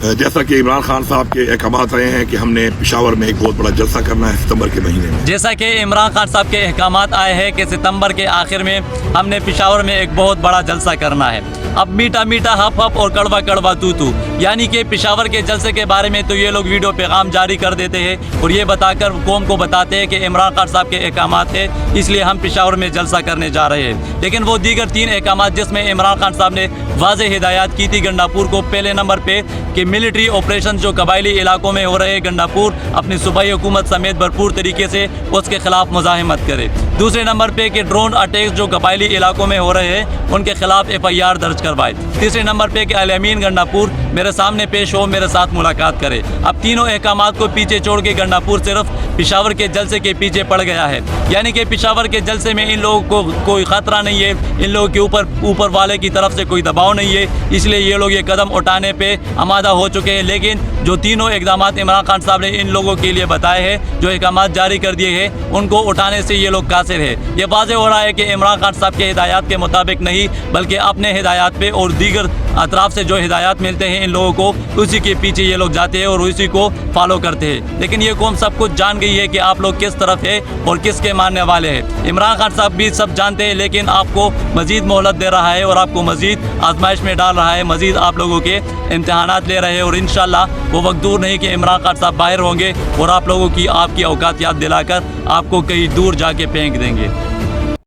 جیسا کہ عمران خان صاحب کے احکامات رہے ہیں کہ ہم نے پشاور میں ایک بہت بڑا جلسہ کرنا ہے ستمبر کے مہینے میں. جیسا کہ عمران خان صاحب کے احکامات آئے ہیں کہ ستمبر کے آخر میں ہم نے پشاور میں ایک بہت بڑا جلسہ کرنا ہے. اب میٹھا میٹھا ہپ ہپ اور کڑوا کڑوا تو تو، یعنی کہ پشاور کے جلسے کے بارے میں تو یہ لوگ ویڈیو پیغام جاری کر دیتے ہیں اور یہ بتا کر قوم کو بتاتے ہیں کہ عمران خان صاحب کے احکامات ہیں اس لیے ہم پشاور میں جلسہ کرنے جا رہے ہیں. لیکن وہ دیگر 3 احکامات جس میں عمران خان صاحب نے واضح ہدایات کی تھی گنڈاپور کو، پہلے نمبر پہ کہ ملٹری آپریشن جو قبائلی علاقوں میں ہو رہے ہیں گنڈاپور اپنی صوبائی حکومت سمیت بھرپور طریقے سے اس کے خلاف مزاحمت کرے. دوسرے نمبر پہ کہ ڈرون اٹیکس جو قبائلی علاقوں میں ہو رہے ہیں ان کے خلاف FIR درج کروائے. تیسرے نمبر پہ کہ الامین گنڈاپور میرے سامنے پیش ہو، میرے ساتھ ملاقات کرے. اب تینوں احکامات کو پیچھے چھوڑ کے گنڈاپور صرف پشاور کے جلسے کے پیچھے پڑ گیا ہے. یعنی کہ پشاور کے جلسے میں ان لوگوں کو کوئی خطرہ نہیں ہے، ان لوگوں کے اوپر والے کی طرف سے کوئی دباؤ نہیں ہے، اس لیے یہ لوگ یہ قدم اٹھانے پہ آمادہ ہو چکے ہیں. لیکن جو تینوں اقدامات عمران خان صاحب نے ان لوگوں کے لیے بتائے ہیں، جو احکامات جاری کر دیے ہیں، ان کو اٹھانے سے یہ لوگ قاصر ہے. یہ واضح ہو رہا ہے کہ عمران خان صاحب کے ہدایات کے مطابق نہیں بلکہ اپنے ہدایات پہ اور دیگر اطراف سے جو ہدایات ملتے ہیں ان لوگوں کو اسی کے پیچھے یہ لوگ جاتے ہیں اور اسی کو فالو کرتے ہیں. لیکن یہ قوم سب کچھ جان گئی ہے کہ آپ لوگ کس طرف ہے اور کس کے ماننے والے ہیں. عمران خان صاحب بھی سب جانتے ہیں لیکن آپ کو مزید مہلت دے رہا ہے اور آپ کو مزید آزمائش میں ڈال رہا ہے، مزید آپ لوگوں کے امتحانات لے رہے ہیں. اور انشاءاللہ وہ وقت دور نہیں کہ عمران خان صاحب باہر ہوں گے اور آپ لوگوں کی آپ کی اوقات یاد دلا کر آپ کو کہیں دور جا کے پھینک دیں گے.